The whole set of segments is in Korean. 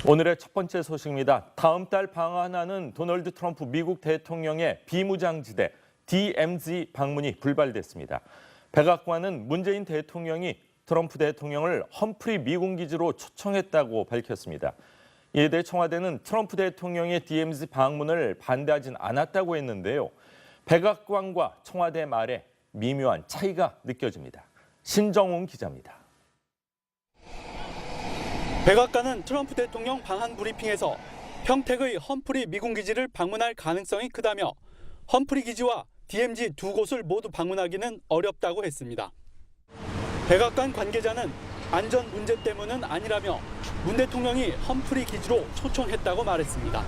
오늘의 첫 번째 소식입니다. 다음 달 방한하는 도널드 트럼프 미국 대통령의 비무장지대 DMZ 방문이 불발됐습니다. 백악관은 문재인 대통령이 트럼프 대통령을 험프리 미군 기지로 초청했다고 밝혔습니다. 이에 대해 청와대는 트럼프 대통령의 DMZ 방문을 반대하진 않았다고 했는데요. 백악관과 청와대 말에 미묘한 차이가 느껴집니다. 신정훈 기자입니다. 백악관은 트럼프 대통령 방한 브리핑에서 평택의 험프리 미군 기지를 방문할 가능성이 크다며 험프리 기지와 DMZ 두 곳을 모두 방문하기는 어렵다고 했습니다. 백악관 관계자는 안전 문제 때문은 아니라며 문 대통령이 험프리 기지로 초청했다고 말했습니다.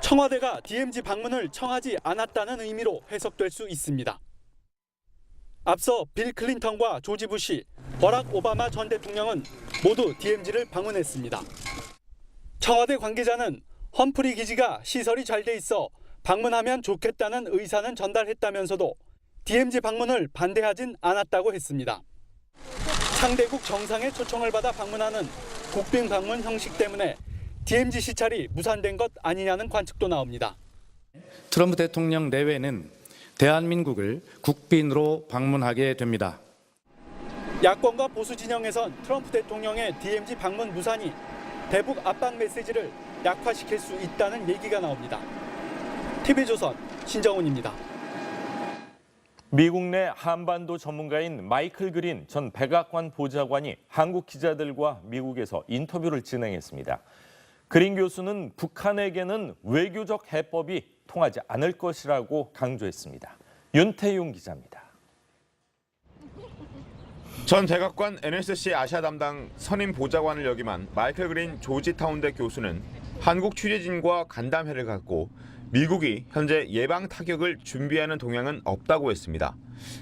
청와대가 DMZ 방문을 청하지 않았다는 의미로 해석될 수 있습니다. 앞서 빌 클린턴과 조지 부시, 버락 오바마 전 대통령은 모두 DMZ를 방문했습니다. 청와대 관계자는 험프리 기지가 시설이 잘 돼 있어 방문하면 좋겠다는 의사는 전달했다면서도 DMZ 방문을 반대하진 않았다고 했습니다. 상대국 정상의 초청을 받아 방문하는 국빈 방문 형식 때문에 DMZ 시찰이 무산된 것 아니냐는 관측도 나옵니다. 트럼프 대통령 내외는 대한민국을 국빈으로 방문하게 됩니다. 야권과 보수 진영에선 트럼프 대통령의 DMZ 방문 무산이 대북 압박 메시지를 약화시킬 수 있다는 얘기가 나옵니다. TV조선 신정훈입니다. 미국 내 한반도 전문가인 마이클 그린 전 백악관 보좌관이 한국 기자들과 미국에서 인터뷰를 진행했습니다. 그린 교수는 북한에게는 외교적 해법이 통하지 않을 것이라고 강조했습니다. 윤태용 기자입니다. 전 백악관 NSC 아시아 담당 선임 보좌관을 역임한 마이클 그린 조지타운대 교수는 한국 취재진과 간담회를 갖고 미국이 현재 예방 타격을 준비하는 동향은 없다고 했습니다.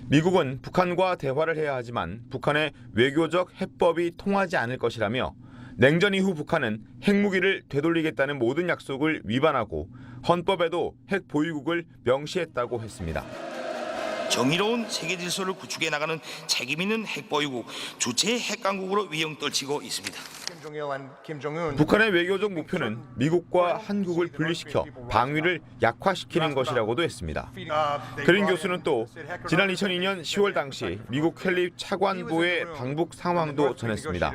미국은 북한과 대화를 해야 하지만 북한의 외교적 해법이 통하지 않을 것이라며 냉전 이후 북한은 핵무기를 되돌리겠다는 모든 약속을 위반하고 헌법에도 핵 보유국을 명시했다고 했습니다. 정의로운 세계 질서를 구축해 나가는 책임 있는 핵보유국, 주체 핵강국으로 위용 떨치고 있습니다. 북한의 외교적 목표는 미국과 한국을 분리시켜 방위를 약화시키는 것이라고도 했습니다. 그린 교수는 또 지난 2002년 10월 당시 미국 켈리 차관보의 방북 상황도 전했습니다.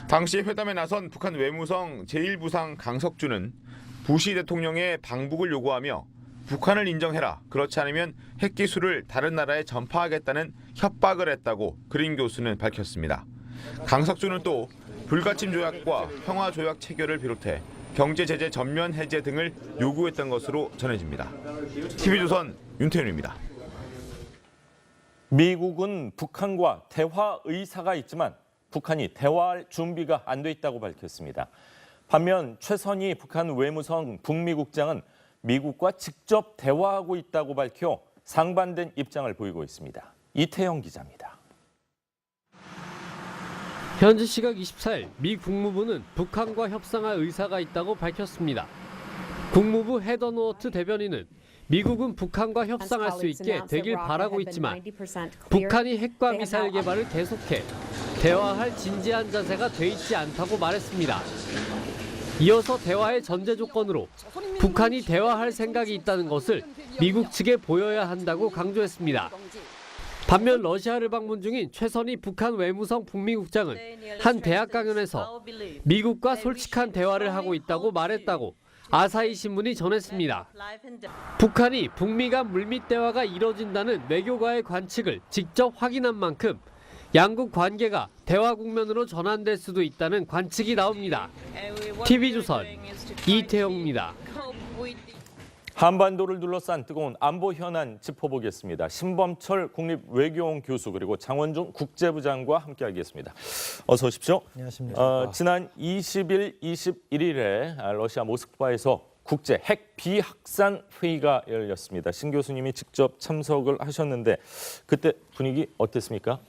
당시 회담에 나선 북한 외무성 제1부상 강석주는 부시 대통령의 방북을 요구하며 북한을 인정해라. 그렇지 않으면 핵기술을 다른 나라에 전파하겠다는 협박을 했다고 그린 교수는 밝혔습니다. 강석주는 또 불가침 조약과 평화 조약 체결을 비롯해 경제 제재 전면 해제 등을 요구했던 것으로 전해집니다. TV조선 윤태윤입니다. 미국은 북한과 대화 의사가 있지만 북한이 대화할 준비가 안 돼 있다고 밝혔습니다. 반면 최선희 북한 외무성 북미국장은 미국과 직접 대화하고 있다고 밝혀 상반된 입장을 보이고 있습니다. 이태영 기자입니다. 현지 시각 24일 미 국무부는 북한과 협상할 의사가 있다고 밝혔습니다. 국무부 헤더 노어트 대변인은 미국은 북한과 협상할 수 있게 되길 바라고 있지만 북한이 핵과 미사일 개발을 계속해 대화할 진지한 자세가 돼 있지 않다고 말했습니다. 이어서 대화의 전제 조건으로 북한이 대화할 생각이 있다는 것을 미국 측에 보여야 한다고 강조했습니다. 반면 러시아를 방문 중인 최선희 북한 외무성 북미국장은 한 대학 강연에서 미국과 솔직한 대화를 하고 있다고 말했다고 아사히 신문이 전했습니다. 북한이 북미 간 물밑 대화가 이뤄진다는 외교가의 관측을 직접 확인한 만큼 양국 관계가 대화 국면으로 전환될 수도 있다는 관측이 나옵니다. TV조선 이태영입니다. 한반도를 둘러싼 뜨거운 안보 현안 짚어보겠습니다. 신범철 국립외교원 교수 그리고 장원중 국제부장과 함께하겠습니다. 어서 오십시오. 안녕하십니까. 지난 20일, 21일에 러시아 모스크바에서 국제 핵 비확산 회의가 열렸습니다. 신 교수님이 직접 참석을 하셨는데 그때 분위기 어땠습니까?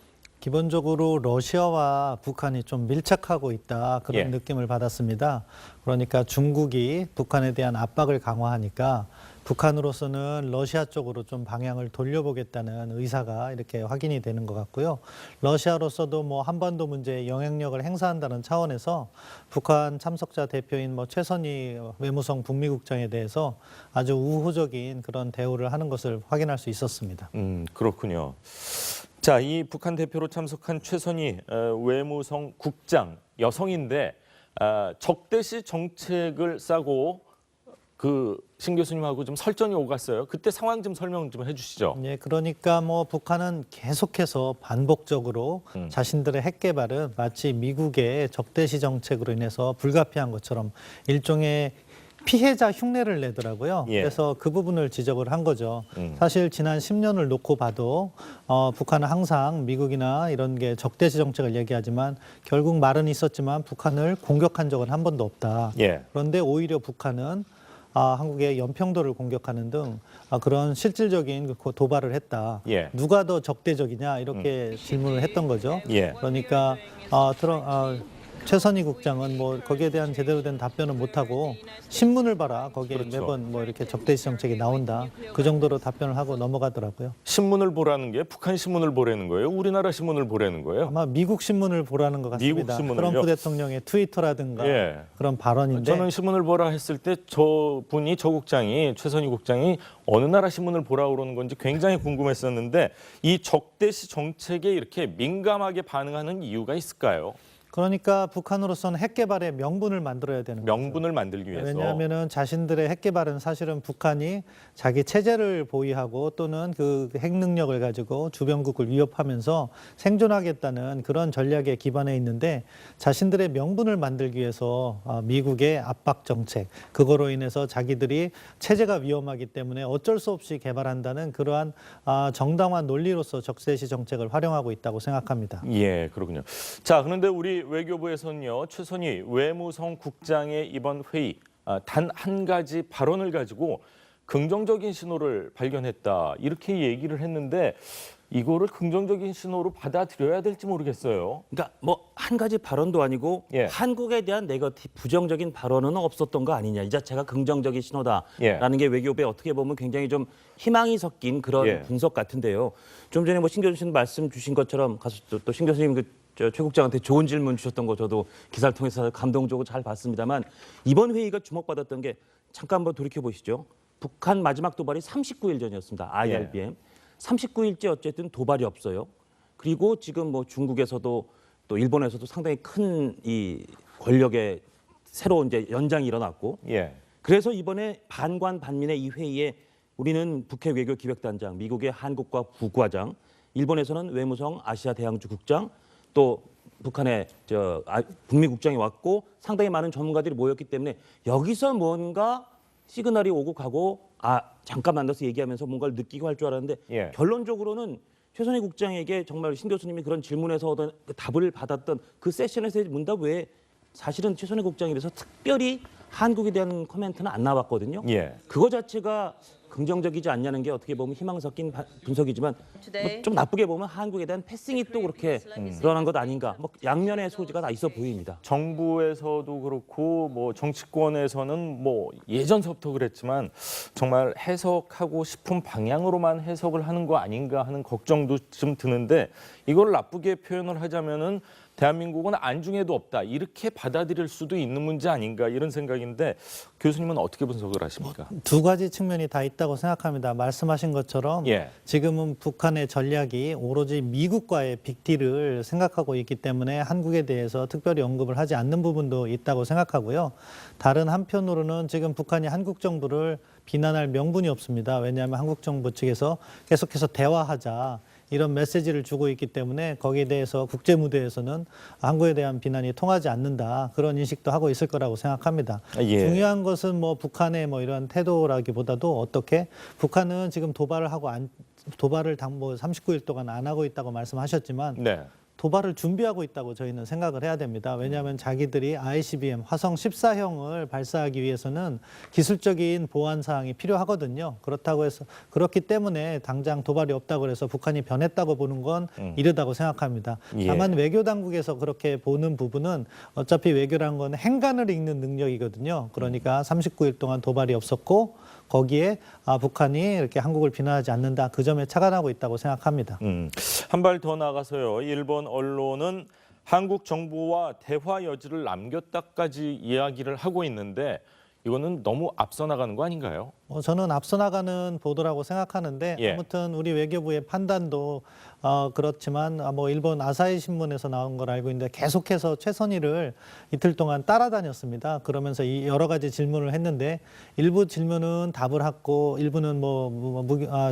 기본적으로 러시아와 북한이 좀 밀착하고 있다 그런 예. 느낌을 받았습니다. 그러니까 중국이 북한에 대한 압박을 강화하니까 북한으로서는 러시아 쪽으로 좀 방향을 돌려보겠다는 의사가 이렇게 확인이 되는 것 같고요. 러시아로서도 뭐 한반도 문제에 영향력을 행사한다는 차원에서 북한 참석자 대표인 뭐 최선희 외무성 북미국장에 대해서 아주 우호적인 그런 대우를 하는 것을 확인할 수 있었습니다. 그렇군요. 자, 이 북한 대표로 참석한 최선희 외무성 국장 여성인데 적대시 정책을 싸고 신 교수님하고 좀 설전이 오갔어요. 그때 상황 좀 설명 좀 해주시죠. 예, 그러니까 뭐 북한은 계속해서 반복적으로 자신들의 핵 개발은 마치 미국의 적대시 정책으로 인해서 불가피한 것처럼 일종의 피해자 흉내를 내더라고요. 예. 그래서 그 부분을 지적을 한 거죠. 사실 지난 10년을 놓고 봐도 북한은 항상 미국이나 이런 게 적대시 정책을 얘기하지만 결국 말은 있었지만 북한을 공격한 적은 한 번도 없다. 예. 그런데 오히려 북한은 한국의 연평도를 공격하는 등 그런 실질적인 도발을 했다. 예. 누가 더 적대적이냐 이렇게 질문을 했던 거죠. 예. 그러니까 최선희 국장은 뭐 거기에 대한 제대로 된 답변은 못하고 신문을 봐라 거기에 그렇죠. 매번 뭐 이렇게 적대시 정책이 나온다 그 정도로 답변을 하고 넘어가더라고요. 신문을 보라는 게 북한 신문을 보라는 거예요? 우리나라 신문을 보라는 거예요? 아마 미국 신문을 보라는 것 같습니다. 미국 신문을요? 트럼프 대통령의 트위터라든가 예. 그런 발언인데 저는 신문을 보라 했을 때 저분이 저 국장이 최선희 국장이 어느 나라 신문을 보라 그러는 건지 굉장히 궁금했었는데 이 적대시 정책에 이렇게 민감하게 반응하는 이유가 있을까요? 그러니까 북한으로서는 핵 개발의 명분을 만들어야 되는 거죠. 명분을 만들기 위해서. 왜냐하면은 자신들의 핵 개발은 사실은 북한이 자기 체제를 보유하고 또는 그 핵 능력을 가지고 주변국을 위협하면서 생존하겠다는 그런 전략에 기반해 있는데 자신들의 명분을 만들기 위해서 미국의 압박 정책 그거로 인해서 자기들이 체제가 위험하기 때문에 어쩔 수 없이 개발한다는 그러한 정당한 논리로서 적대시 정책을 활용하고 있다고 생각합니다. 예, 그렇군요. 자, 그런데 우리 외교부에서는요, 최선희 외무성 국장의 이번 회의 단 한 가지 발언을 가지고 긍정적인 신호를 발견했다 이렇게 얘기를 했는데 이거를 긍정적인 신호로 받아들여야 될지 모르겠어요. 그러니까 뭐 한 가지 발언도 아니고 예. 한국에 대한 네거티브 부정적인 발언은 없었던 거 아니냐. 이 자체가 긍정적인 신호다라는 예. 게 외교부에 어떻게 보면 굉장히 좀 희망이 섞인 그런 예. 분석 같은데요. 좀 전에 뭐 신 교수님 말씀 주신 것처럼 가서 또 신 교수님 최 국장한테 좋은 질문 주셨던 거 저도 기사를 통해서 감동적으로 잘 봤습니다만 이번 회의가 주목받았던 게 잠깐 한번 돌이켜 보시죠. 북한 마지막 도발이 39일 전이었습니다. IRBM. 39일째 어쨌든 도발이 없어요. 그리고 지금 뭐 중국에서도 또 일본에서도 상당히 큰 이 권력의 새로운 이제 연장이 일어났고 예. 그래서 이번에 반관 반민의 이 회의에 우리는 북핵 외교 기획단장, 미국의 한국과 부과장, 일본에서는 외무성 아시아 대양주 국장, 또 북한의 북미 국장이 왔고 상당히 많은 전문가들이 모였기 때문에 여기서 뭔가 시그널이 오고 가고 잠깐 만나서 얘기하면서 뭔가를 느끼고 할 줄 알았는데 예. 결론적으로는 최선희 국장에게 정말 신 교수님이 그런 질문에서 얻은 그 답을 받았던 그 세션에서의 문답 외에 사실은 최선희 국장에 대해서 특별히 한국에 대한 코멘트는 안 나왔거든요. 예. 그거 자체가 긍정적이지 않냐는 게 어떻게 보면 희망 섞인 분석이지만 뭐좀 나쁘게 보면 한국에 대한 패싱이 또 그렇게 드러난 것 아닌가. 뭐 양면의 소지가 다 있어 보입니다. 정부에서도 그렇고 뭐 정치권에서는 뭐 예전서부터 그랬지만 정말 해석하고 싶은 방향으로만 해석을 하는 거 아닌가 하는 걱정도 좀 드는데 이걸 나쁘게 표현을 하자면은 대한민국은 안중에도 없다 이렇게 받아들일 수도 있는 문제 아닌가 이런 생각인데 교수님은 어떻게 분석을 하십니까? 두 가지 측면이 다 있다고 생각합니다. 말씀하신 것처럼 예. 지금은 북한의 전략이 오로지 미국과의 빅딜을 생각하고 있기 때문에 한국에 대해서 특별히 언급을 하지 않는 부분도 있다고 생각하고요. 다른 한편으로는 지금 북한이 한국 정부를 비난할 명분이 없습니다. 왜냐하면 한국 정부 측에서 계속해서 대화하자. 이런 메시지를 주고 있기 때문에 거기에 대해서 국제 무대에서는 한국에 대한 비난이 통하지 않는다 그런 인식도 하고 있을 거라고 생각합니다. 예. 중요한 것은 뭐 북한의 뭐 이런 태도라기보다도 어떻게 북한은 지금 도발을 39일 동안 안 하고 있다고 말씀하셨지만 네. 도발을 준비하고 있다고 저희는 생각을 해야 됩니다. 왜냐하면 자기들이 ICBM 화성 14형을 발사하기 위해서는 기술적인 보안 사항이 필요하거든요. 그렇기 때문에 당장 도발이 없다고 해서 북한이 변했다고 보는 건 이르다고 생각합니다. 예. 다만 외교 당국에서 그렇게 보는 부분은 어차피 외교라는 건 행간을 읽는 능력이거든요. 그러니까 39일 동안 도발이 없었고 거기에 북한이 이렇게 한국을 비난하지 않는다. 그 점에 착안하고 있다고 생각합니다. 한 발 더 나가서요. 일본 언론은 한국 정부와 대화 여지를 남겼다까지 이야기를 하고 있는데 이거는 너무 앞서 나가는 거 아닌가요? 저는 앞서 나가는 보도라고 생각하는데 예. 아무튼 우리 외교부의 판단도 그렇지만 뭐 일본 아사히 신문에서 나온 걸 알고 있는데 계속해서 최선희를 이틀 동안 따라다녔습니다. 그러면서 이 여러 가지 질문을 했는데 일부 질문은 답을 했고 일부는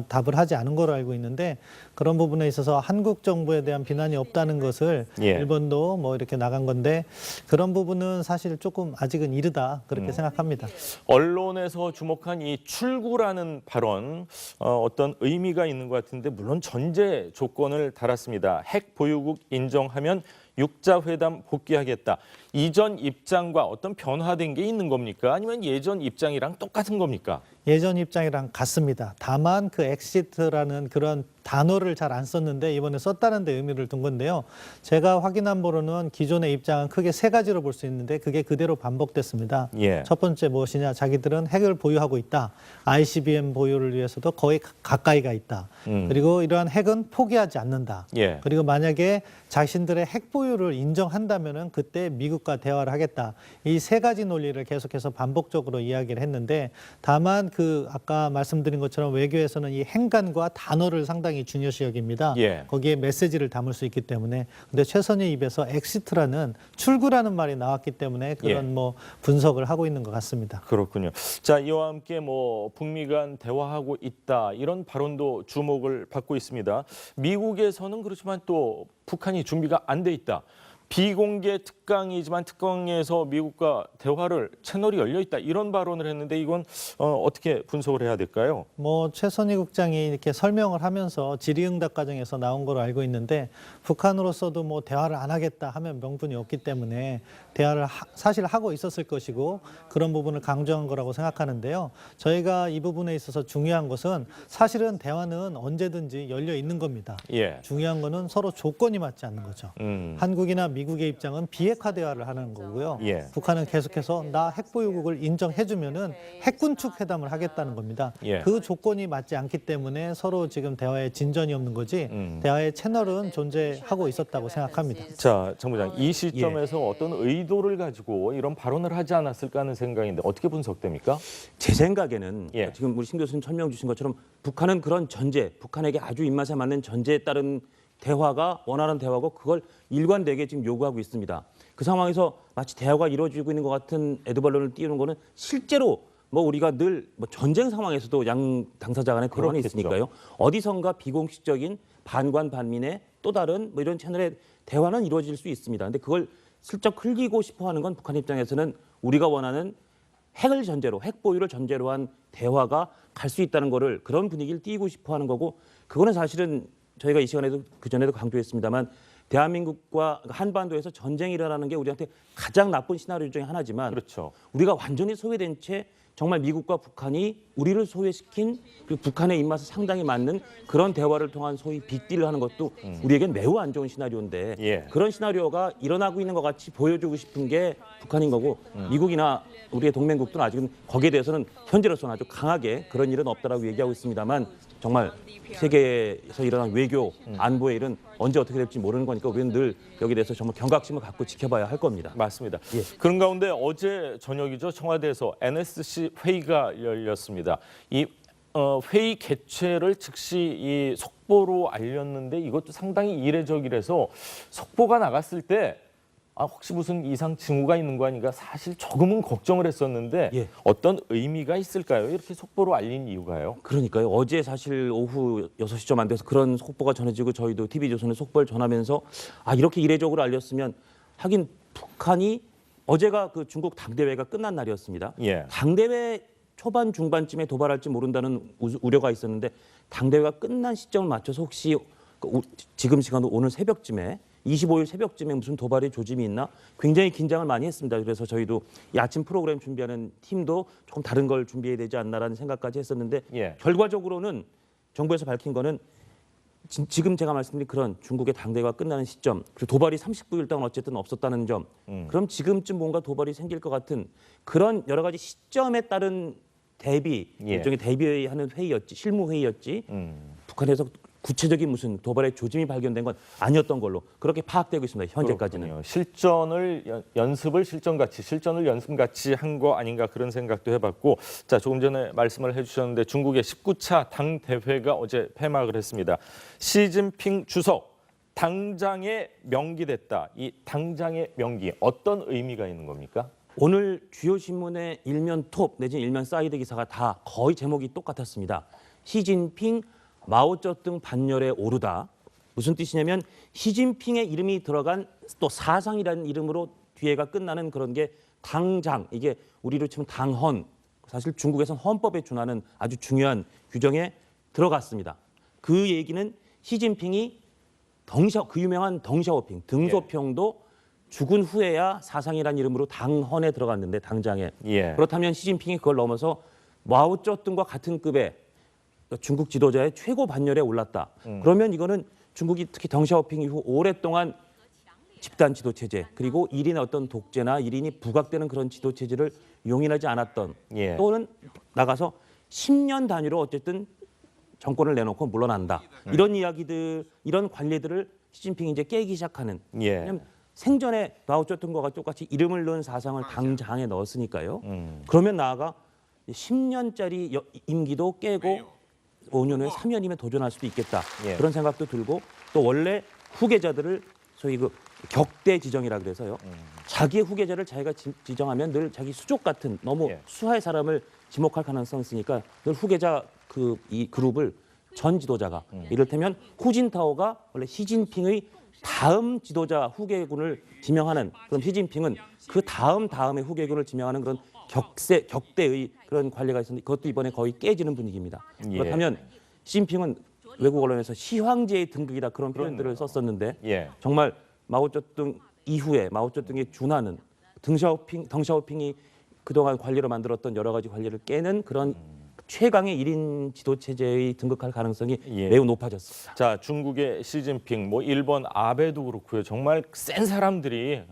답을 하지 않은 걸로 알고 있는데 그런 부분에 있어서 한국 정부에 대한 비난이 없다는 것을 예. 일본도 뭐 이렇게 나간 건데 그런 부분은 사실 조금 아직은 이르다 그렇게 생각합니다. 언론에서 주목한 이 출구라는 발언 어떤 의미가 있는 것 같은데 물론 전제 조건을 달았습니다. 핵 보유국 인정하면 육자회담 복귀하겠다. 이전 입장과 어떤 변화된 게 있는 겁니까? 아니면 예전 입장이랑 똑같은 겁니까? 예전 입장이랑 같습니다. 다만 그 엑시트라는 그런 단어를 잘 안 썼는데 이번에 썼다는 데 의미를 둔 건데요. 제가 확인한 바로는 기존의 입장은 크게 세 가지로 볼 수 있는데 그게 그대로 반복됐습니다. 예. 첫 번째 무엇이냐. 자기들은 핵을 보유하고 있다. ICBM 보유를 위해서도 거의 가까이가 있다. 그리고 이러한 핵은 포기하지 않는다. 예. 그리고 만약에 자신들의 핵 보유를 인정한다면은 그때 미국과 대화를 하겠다. 이 세 가지 논리를 계속해서 반복적으로 이야기를 했는데 다만 그 아까 말씀드린 것처럼 외교에서는 이 행간과 단어를 상당히 중요시 여깁니다. 예. 거기에 메시지를 담을 수 있기 때문에 근데 최선희 입에서 엑시트라는 출구라는 말이 나왔기 때문에 그런 예. 뭐 분석을 하고 있는 것 같습니다. 그렇군요. 자, 이와 함께 뭐 북미 간 대화하고 있다 이런 발언도 주목을 받고 있습니다. 미국에서는 그렇지만 또 북한이 준비가 안 돼 있다. 비공개 특강이지만 특강에서 미국과 대화를 채널이 열려 있다 이런 발언을 했는데 이건 어떻게 분석을 해야 될까요? 뭐 최선희 국장이 이렇게 설명을 하면서 질의응답 과정에서 나온 걸로 알고 있는데 북한으로서도 뭐 대화를 안 하겠다 하면 명분이 없기 때문에 대화를 사실 하고 있었을 것이고 그런 부분을 강조한 거라고 생각하는데요. 저희가 이 부분에 있어서 중요한 것은 사실은 대화는 언제든지 열려 있는 겁니다. 예. 중요한 거는 서로 조건이 맞지 않는 거죠. 한국이나 미국의 입장은 비핵화 대화를 하는 거고요. 예. 북한은 계속해서 나 핵보유국을 인정해주면은 핵군축 회담을 하겠다는 겁니다. 예. 그 조건이 맞지 않기 때문에 서로 지금 대화에 진전이 없는 거지 대화의 채널은 존재하고 있었다고 생각합니다. 자, 정 부장 이 시점에서 어떤 의도를 가지고 이런 발언을 하지 않았을까 하는 생각인데 어떻게 분석됩니까? 제 생각에는 예. 지금 우리 신 교수님 설명 주신 것처럼 북한은 그런 전제, 북한에게 아주 입맛에 맞는 전제에 따른 대화가 원하는 대화고 그걸 일관되게 지금 요구하고 있습니다. 그 상황에서 마치 대화가 이루어지고 있는 것 같은 에드벌론을 띄우는 거는 실제로 뭐 우리가 늘 뭐 전쟁 상황에서도 양 당사자 간의 대화는 그렇겠죠. 있으니까요. 어디선가 비공식적인 반관 반민의 또 다른 뭐 이런 채널의 대화는 이루어질 수 있습니다. 근데 그걸 슬쩍 흘리고 싶어 하는 건 북한 입장에서는 우리가 원하는 핵을 전제로 핵 보유를 전제로 한 대화가 갈 수 있다는 거를 그런 분위기를 띄고 싶어 하는 거고 그거는 사실은 저희가 이 시간에도 그전에도 강조했습니다만 대한민국과 한반도에서 전쟁이 일어나는 게 우리한테 가장 나쁜 시나리오 중에 하나지만 그렇죠. 우리가 완전히 소외된 채 정말 미국과 북한이 우리를 소외시킨 그 북한의 입맛에 상당히 맞는 그런 대화를 통한 소위 빅딜을 하는 것도 우리에겐 매우 안 좋은 시나리오인데 예. 그런 시나리오가 일어나고 있는 것 같이 보여주고 싶은 게 북한인 거고 미국이나 우리의 동맹국들은 아직은 거기에 대해서는 현재로서는 아주 강하게 그런 일은 없다라고 얘기하고 있습니다만 정말 세계에서 일어난 외교 안보의 일은 언제 어떻게 될지 모르는 거니까 우리는 늘 여기에 대해서 정말 경각심을 갖고 지켜봐야 할 겁니다. 맞습니다. 예. 그런 가운데 어제 저녁이죠. 청와대에서 NSC 회의가 열렸습니다. 이 회의 개최를 즉시 이 속보로 알렸는데 이것도 상당히 이례적이라서 속보가 나갔을 때 혹시 무슨 이상 징후가 있는 거 아닌가 사실 조금은 걱정을 했었는데 예. 어떤 의미가 있을까요? 이렇게 속보로 알린 이유가요? 그러니까요. 어제 사실 오후 6시 좀 안 돼서 그런 속보가 전해지고 저희도 TV조선에 속보를 전하면서 이렇게 이례적으로 알렸으면 하긴 북한이 어제가 그 중국 당대회가 끝난 날이었습니다. 예. 당대회 초반 중반쯤에 도발할지 모른다는 우려가 있었는데 당대회가 끝난 시점을 맞춰서 혹시 지금 시간도 오늘 새벽쯤에 25일 새벽쯤에 무슨 도발의 조짐이 있나 굉장히 긴장을 많이 했습니다. 그래서 저희도 이 아침 프로그램 준비하는 팀도 조금 다른 걸 준비해야 되지 않나라는 생각까지 했었는데 예. 결과적으로는 정부에서 밝힌 거는 지금 제가 말씀드린 그런 중국의 당대회가 끝나는 시점, 그리고 도발이 39일 동안 어쨌든 없었다는 점, 그럼 지금쯤 뭔가 도발이 생길 것 같은 그런 여러 가지 시점에 따른 대비, 예. 일종의 대비하는 회의였지, 실무 회의였지, 북한에서 구체적인 무슨 도발의 조짐이 발견된 건 아니었던 걸로 그렇게 파악되고 있습니다. 현재까지는. 그렇군요. 실전을 연습을 실전같이, 실전을 연습같이 한 거 아닌가 그런 생각도 해봤고, 자, 조금 전에 말씀을 해주셨는데 중국의 19차 당 대회가 어제 폐막을 했습니다. 시진핑 주석 당장에 명기됐다. 이 당장의 명기 어떤 의미가 있는 겁니까? 오늘 주요 신문의 일면 톱 내지는 일면 사이드 기사가 다 거의 제목이 똑같았습니다. 시진핑 마오쩌둥 반열에 오르다. 무슨 뜻이냐면 시진핑의 이름이 들어간 또 사상이라는 이름으로 뒤에가 끝나는 그런 게 당장, 이게 우리로 치면 당헌, 사실 중국에서는 헌법에 준하는 아주 중요한 규정에 들어갔습니다. 그 얘기는 시진핑이 그 유명한 덩샤오핑, 등소평도 죽은 후에야 사상이라는 이름으로 당헌에 들어갔는데 당장에. 예. 그렇다면 시진핑이 그걸 넘어서 마오쩌둥과 같은 급의 중국 지도자의 최고 반열에 올랐다. 그러면 이거는 중국이 특히 덩샤오핑 이후 오랫동안 집단 지도 체제 그리고 1인의 어떤 독재나 1인이 부각되는 그런 지도 체제를 용인하지 않았던 예. 또는 나가서 10년 단위로 어쨌든 정권을 내놓고 물러난다. 이런 이야기들, 이런 관례들을 시진핑이 이제 깨기 시작하는. 예. 왜냐하면 생전에 마오쩌둥과 똑같이 이름을 넣은 사상을 당장에 넣었으니까요. 그러면 나아가 10년짜리 임기도 깨고 5년 후에 3년이면 도전할 수도 있겠다. 예. 그런 생각도 들고 또 원래 후계자들을 소위 그 격대 지정이라 그래서요. 자기의 후계자를 자기가 지정하면 늘 자기 수족 같은 너무 예. 수하의 사람을 지목할 가능성이 있으니까 늘 후계자 이 그룹을 전 지도자가 이를테면 후진타오가 원래 시진핑의 다음 지도자 후계군을 지명하는 그럼 시진핑은 그 다음의 후계군을 지명하는 그런 격대의 그런 관리가 있었는데 그것도 이번에 거의 깨지는 분위기입니다. 예. 그렇다면 시진핑은 외국 언론에서 시황제의 등극이다 그런 표현들을 썼었는데 예. 정말 마오쩌둥 이후에 마오쩌둥에 준하는 덩샤오핑이 그동안 관리로 만들었던 여러 가지 관리를 깨는 그런 최강의 1인 지도 체제의 등극할 가능성이 예. 매우 높아졌습니다. 자, 중국의 시진핑, 뭐 일본 아베도 그렇고요. 정말 센 사람들이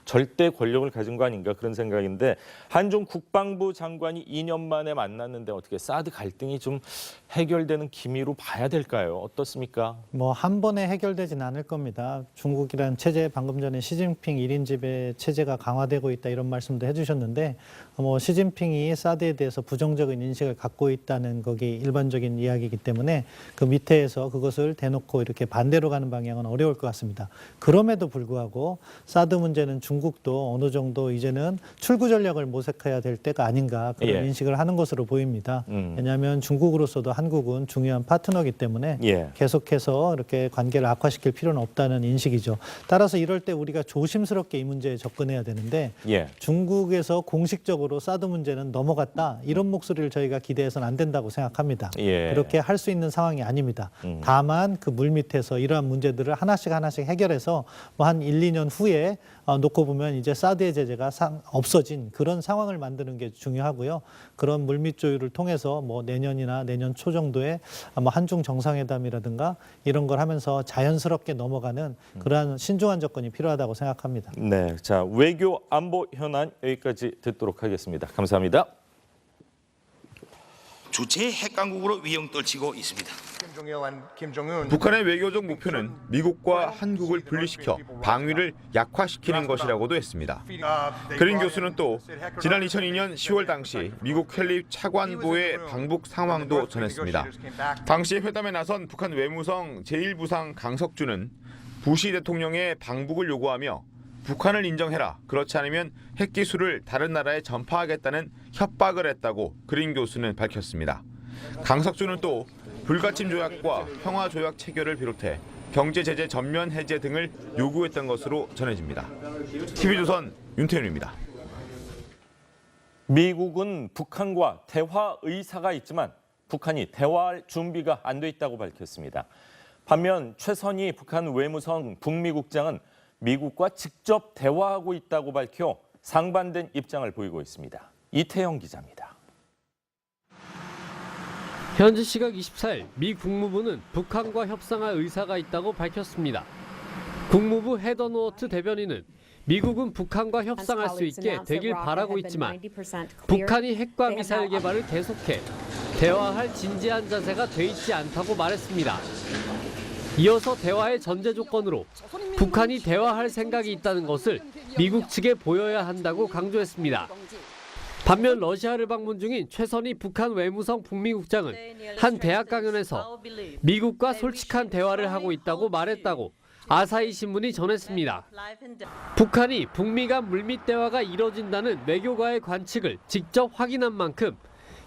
절대 권력을 가진 거 아닌가 그런 생각인데 한중 국방부 장관이 2년 만에 만났는데 어떻게 사드 갈등이 좀 해결되는 기미로 봐야 될까요? 어떻습니까? 뭐 한 번에 해결되진 않을 겁니다. 중국이란 체제, 방금 전에 시진핑 1인 지배 체제가 강화되고 있다 이런 말씀도 해주셨는데 뭐 시진핑이 사드에 대해서 부정적인 인식을 갖고 있다는 거기 일반적인 이야기이기 때문에 그 밑에서 그것을 대놓고 이렇게 반대로 가는 방향은 어려울 것 같습니다. 그럼에도 불구하고 사드 문제는 중국도 어느 정도 이제는 출구 전략을 모색해야 될 때가 아닌가 그런 예. 인식을 하는 것으로 보입니다. 왜냐하면 중국으로서도 한국은 중요한 파트너이기 때문에 예. 계속해서 이렇게 관계를 악화시킬 필요는 없다는 인식이죠. 따라서 이럴 때 우리가 조심스럽게 이 문제에 접근해야 되는데 예. 중국에서 공식적으로 사드 문제는 넘어갔다 이런 목소리를 저희가 기대해서는 안 된다고 생각합니다. 예. 그렇게 할 수 있는 상황이 아닙니다. 다만 그 물밑에서 이러한 문제들을 하나씩 해결해서 뭐 한 1, 2년 후에 놓고 보면 이제 사드의 제재가 없어진 그런 상황을 만드는 게 중요하고요. 그런 물밑 조율을 통해서 뭐 내년이나 내년 초 정도에 뭐 한중 정상회담이라든가 이런 걸 하면서 자연스럽게 넘어가는 그러한 신중한 접근이 필요하다고 생각합니다. 네, 자, 외교 안보 현안 여기까지 듣도록 하겠습니다. 감사합니다. 주체 핵강국으로 위용 떨치고 있습니다. 북한의 외교적 목표는 미국과 한국을 분리시켜 방위를 약화시키는 것이라고도 했습니다. 그린 교수는 또 지난 2002년 10월 당시 미국 켈리 차관보의 방북 상황도 전했습니다. 당시 회담에 나선 북한 외무성 제1부상 강석주는 부시 대통령의 방북을 요구하며 북한을 인정해라. 그렇지 않으면 핵기술을 다른 나라에 전파하겠다는 협박을 했다고 그린 교수는 밝혔습니다. 강석주는 또 불가침 조약과 평화 조약 체결을 비롯해 경제 제재 전면 해제 등을 요구했던 것으로 전해집니다. TV조선 윤태윤입니다. 미국은 북한과 대화 의사가 있지만 북한이 대화할 준비가 안 돼 있다고 밝혔습니다. 반면 최선희 북한 외무성 북미국장은 미국과 직접 대화하고 있다고 밝혀 상반된 입장을 보이고 있습니다. 이태영 기자입니다. 현지 시각 24일 미 국무부는 북한과 협상할 의사가 있다고 밝혔습니다. 국무부 헤더 노어트 대변인은 미국은 북한과 협상할 수 있게 되길 바라고 있지만 북한이 핵과 미사일 개발을 계속해 대화할 진지한 자세가 돼 있지 않다고 말했습니다. 이어서 대화의 전제 조건으로 북한이 대화할 생각이 있다는 것을 미국 측에 보여야 한다고 강조했습니다. 반면 러시아를 방문 중인 최선희 북한 외무성 북미국장은 한 대학 강연에서 미국과 솔직한 대화를 하고 있다고 말했다고 아사히 신문이 전했습니다. 북한이 북미 간 물밑 대화가 이뤄진다는 외교가의 관측을 직접 확인한 만큼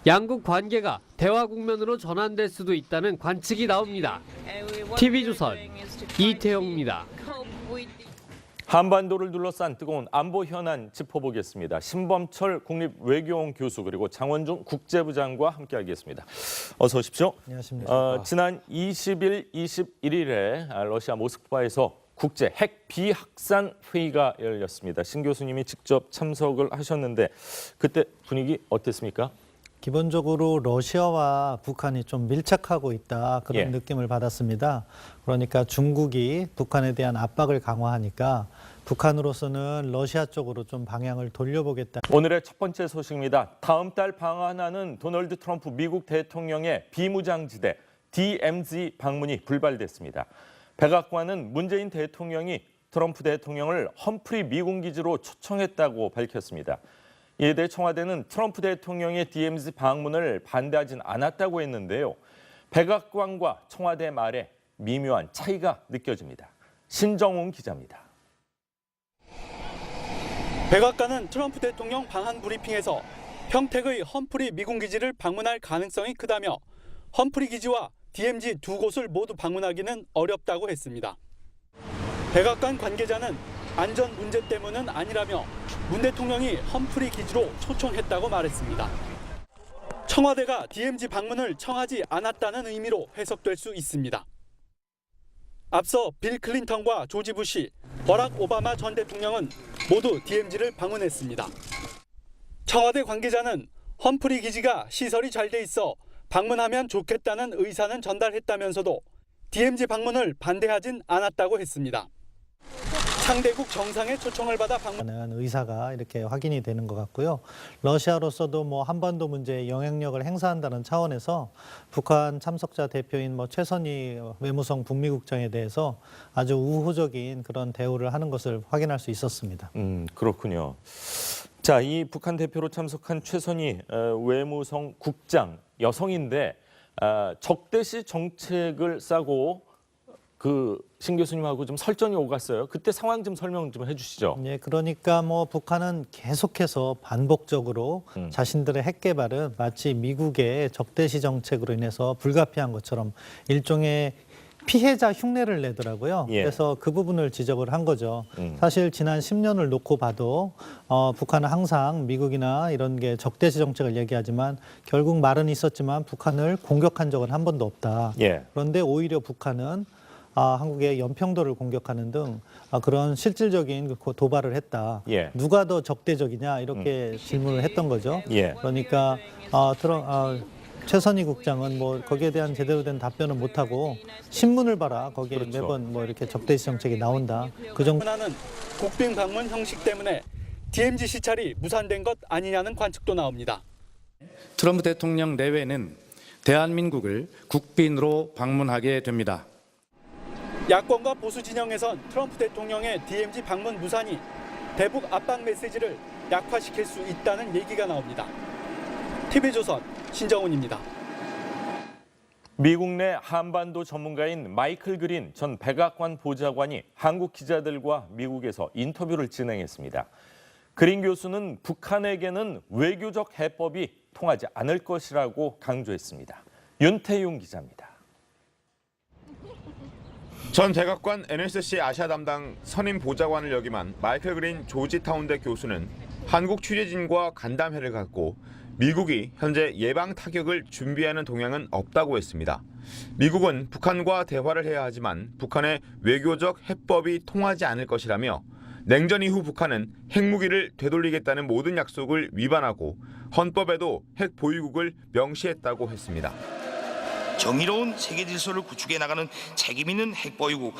양국 관계가 대화 국면으로 전환될 수도 있다는 관측이 나옵니다. TV조선 이태영입니다. 한반도를 둘러싼 뜨거운 안보 현안 짚어보겠습니다. 신범철 국립외교원 교수 그리고 장원중 국제부장과 함께하겠습니다. 어서 오십시오. 안녕하십니까. 지난 20일, 21일에 러시아 모스크바에서 국제 핵 비확산 회의가 열렸습니다. 신 교수님이 직접 참석을 하셨는데 그때 분위기 어땠습니까? 기본적으로 러시아와 북한이 좀 밀착하고 있다 그런 느낌을 받았습니다. 그러니까 중국이 북한에 대한 압박을 강화하니까 북한으로서는 러시아 쪽으로 좀 방향을 돌려보겠다. 오늘의 첫 번째 소식입니다. 다음 달 방한하는 도널드 트럼프 미국 대통령의 비무장지대 DMZ 방문이 불발됐습니다. 백악관은 문재인 대통령이 트럼프 대통령을 험프리 미군 기지로 초청했다고 밝혔습니다. 이에 대해 청와대는 트럼프 대통령의 DMZ 방문을 반대하진 않았다고 했는데요. 백악관과 청와대 말에 미묘한 차이가 느껴집니다. 신정훈 기자입니다. 백악관은 트럼프 대통령 방한 브리핑에서 평택의 험프리 미군 기지를 방문할 가능성이 크다며 험프리 기지와 DMZ 두 곳을 모두 방문하기는 어렵다고 했습니다. 백악관 관계자는 안전 문제 때문은 아니라며 문 대통령이 험프리 기지로 초청했다고 말했습니다. 청와대가 DMZ 방문을 청하지 않았다는 의미로 해석될 수 있습니다. 앞서 빌 클린턴과 조지 부시, 버락 오바마 전 대통령은 모두 DMZ를 방문했습니다. 청와대 관계자는 험프리 기지가 시설이 잘 돼 있어 방문하면 좋겠다는 의사는 전달했다면서도 DMZ 방문을 반대하진 않았다고 했습니다. 상대국 정상의 초청을 받아 하는 의사가 이렇게 확인이 되는 것 같고요. 러시아로서도 뭐 한반도 문제에 영향력을 행사한다는 차원에서 북한 참석자 대표인 최선희 외무성 북미국장에 대해서 아주 우호적인 그런 대우를 하는 것을 확인할 수 있었습니다. 그렇군요. 자, 이 북한 대표로 참석한 최선희 외무성 국장 여성인데 적대시 정책을 싸고 신 교수님하고 좀 설전이 오갔어요. 그때 상황 좀 설명 좀 해주시죠. 예, 그러니까 북한은 계속해서 반복적으로 자신들의 핵 개발은 마치 미국의 적대시 정책으로 인해서 불가피한 것처럼 일종의 피해자 흉내를 내더라고요. 그래서 그 부분을 지적을 한 거죠. 사실 지난 10년을 놓고 봐도 북한은 항상 미국이나 이런 게 적대시 정책을 얘기하지만 결국 말은 있었지만 북한을 공격한 적은 한 번도 없다. 그런데 오히려 북한은 한국의 연평도를 공격하는 등 그런 실질적인 도발을 했다. 누가 더 적대적이냐 이렇게 질문을 했던 거죠. 그러니까 최선희 국장은 거기에 대한 제대로 된 답변을 못하고 신문을 봐라. 거기에 매번 이렇게 적대시 정책이 나온다. 그 정도. 하는 국빈 방문 형식 때문에 DMZ 시찰이 무산된 것 아니냐는 관측도 나옵니다. 트럼프 대통령 내외는 대한민국을 국빈으로 방문하게 됩니다. 야권과 보수 진영에선 트럼프 대통령의 DMZ 방문 무산이 대북 압박 메시지를 약화시킬 수 있다는 얘기가 나옵니다. TV조선 신정훈입니다. 미국 내 한반도 전문가인 마이클 그린 전 백악관 보좌관이 한국 기자들과 미국에서 인터뷰를 진행했습니다. 그린 교수는 북한에게는 외교적 해법이 통하지 않을 것이라고 강조했습니다. 윤태용 기자입니다. 전 백악관 NSC 아시아 담당 선임 보좌관을 역임한 마이클 그린 조지타운대 교수는 한국 취재진과 간담회를 갖고 미국이 현재 예방 타격을 준비하는 동향은 없다고 했습니다. 미국은 북한과 대화를 해야 하지만 북한의 외교적 해법이 통하지 않을 것이라며 냉전 이후 북한은 핵무기를 되돌리겠다는 모든 약속을 위반하고 헌법에도 핵 보유국을 명시했다고 했습니다. 정의로운 세계 질서를 구축해 나가는 책임 있는 핵 보유국